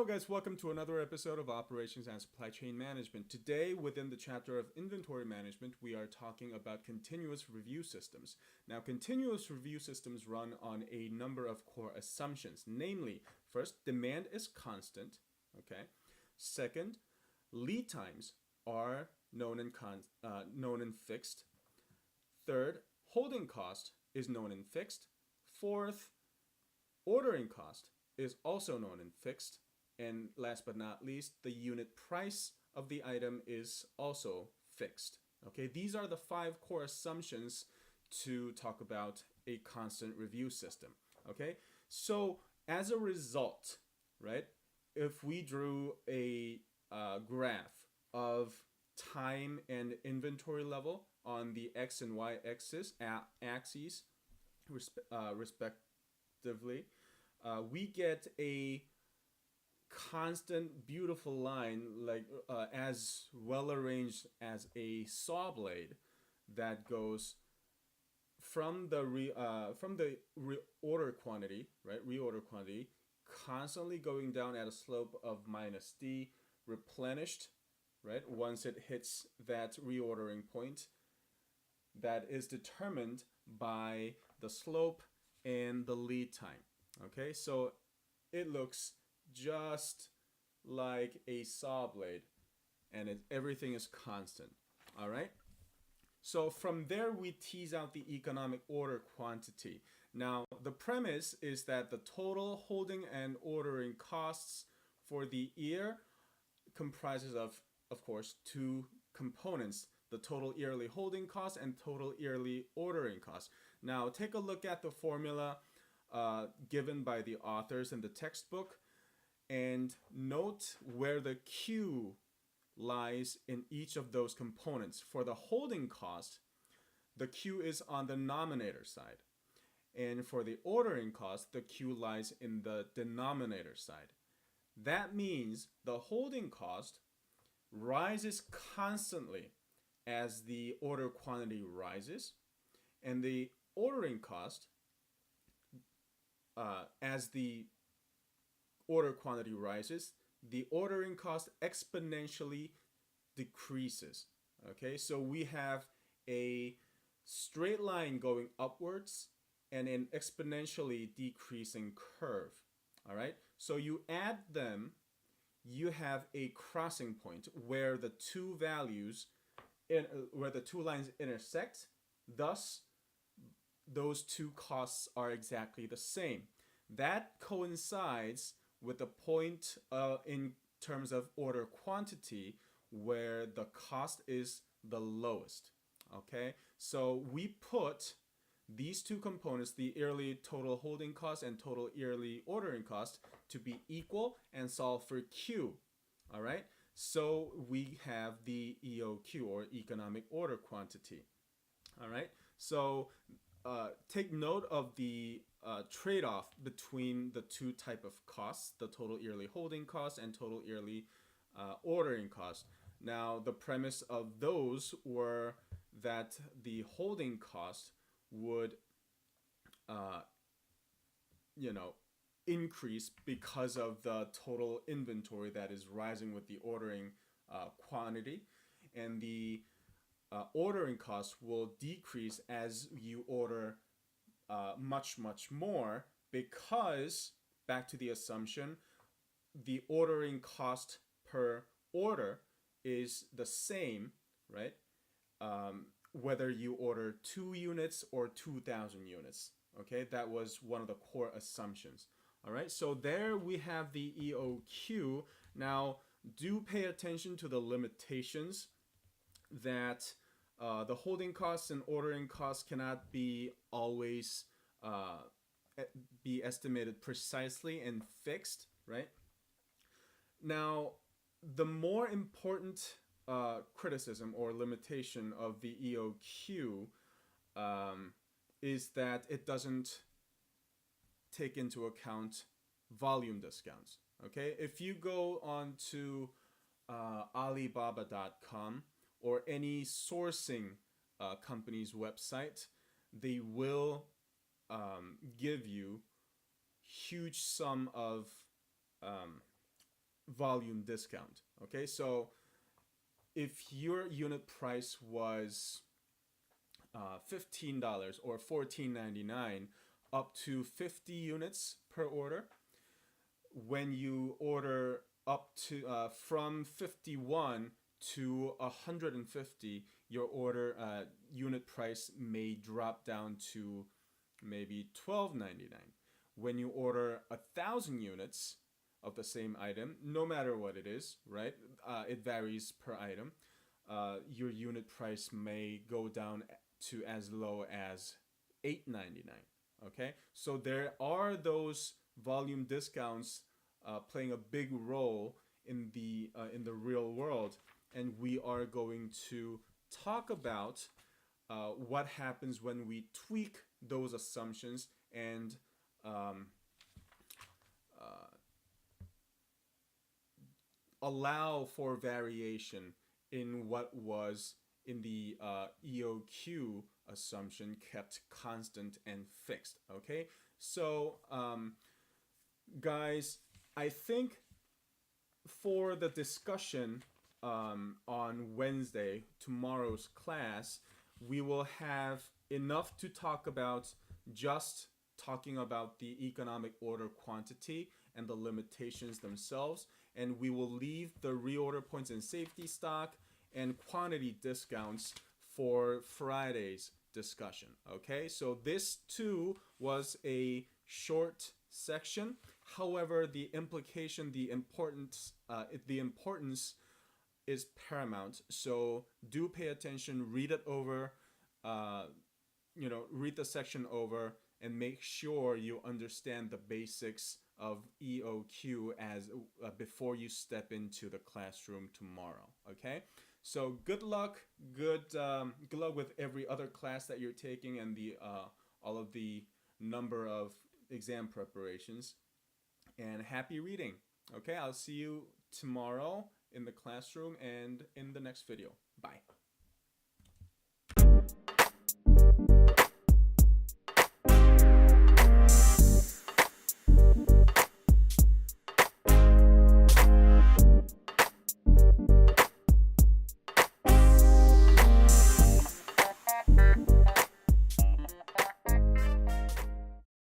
guys, welcome to another episode of Operations and Supply Chain Management. Today, within the chapter of Inventory Management, we are talking about continuous review systems. Now, continuous review systems run on a number of core assumptions. Namely, first, demand is constant, okay? Second, lead times are known and fixed. Third, holding cost is known and fixed. Fourth, ordering cost is also known and fixed. And last but not least, the unit price of the item is also fixed. Okay, these are the 5 core assumptions to talk about a constant review system. Okay, so as a result, right, if we drew a graph of time and inventory level on the X and Y axes, respectively, we get a constant beautiful line, like as well arranged as a saw blade, that goes from the reorder quantity, right, reorder quantity, constantly going down at a slope of minus d, replenished, right, once it hits that reordering point that is determined by the slope and the lead time. Okay, so it looks just like a saw blade, and everything is constant. All right, so from there we tease out the economic order quantity. Now the premise is that the total holding and ordering costs for the year comprises of course, 2 components: the total yearly holding cost and total yearly ordering cost. Now take a look at the formula given by the authors in the textbook, and note where the Q lies in each of those components. For the holding cost, the Q is on the nominator side. And for the ordering cost, the Q lies in the denominator side. That means the holding cost rises constantly as the order quantity rises, and the ordering cost, as the order quantity rises, the ordering cost exponentially decreases. Okay, so we have a straight line going upwards and an exponentially decreasing curve. All right, so you add them, you have a crossing point where the two values, where the two lines intersect. Thus, those two costs are exactly the same. That coincides with the point in terms of order quantity where the cost is the lowest. Okay, so we put these 2 components, the yearly total holding cost and total yearly ordering cost, to be equal and solve for Q. All right, so we have the EOQ, or economic order quantity. All right, so take note of the trade-off between the 2 type of costs, the total yearly holding cost and total yearly ordering cost. Now, the premise of those were that the holding cost would increase because of the total inventory that is rising with the ordering quantity, and the ordering cost will decrease as you order much more, because, back to the assumption, the ordering cost per order is the same, right? Whether you order 2 units or 2,000 units. Okay, that was one of the core assumptions. All right, so there we have the EOQ. Now, do pay attention to the limitations that the holding costs and ordering costs cannot be always be estimated precisely and fixed, right? Now, the more important criticism or limitation of the EOQ is that it doesn't take into account volume discounts. Okay, if you go on to Alibaba.com or any sourcing company's website, they will give you huge sum of volume discount. Okay, so if your unit price was $15 or $14.99 up to 50 units per order, when you order up to from 51 to 150, your order unit price may drop down to maybe $12.99. When you order 1,000 units of the same item, no matter what it is, right? It varies per item. Your unit price may go down to as low as $8.99. Okay, so there are those volume discounts playing a big role in the real world, and we are going to talk about what happens when we tweak those assumptions and um, uh, allow for variation in what was in the EOQ assumption kept constant and fixed. Okay, so guys, I think for the discussion on Wednesday, tomorrow's class, we will have enough to talk about just talking about the economic order quantity and the limitations themselves, and we will leave the reorder points and safety stock and quantity discounts for Friday's discussion. Okay, so this too was a short section. However, the implication, the importance is paramount. So do pay attention, read it over, read the section over, and make sure you understand the basics of EOQ as before you step into the classroom tomorrow. Okay, so good luck, good luck with every other class that you're taking and the all of the number of exam preparations. And happy reading. Okay, I'll see you tomorrow in the classroom and in the next video. Bye.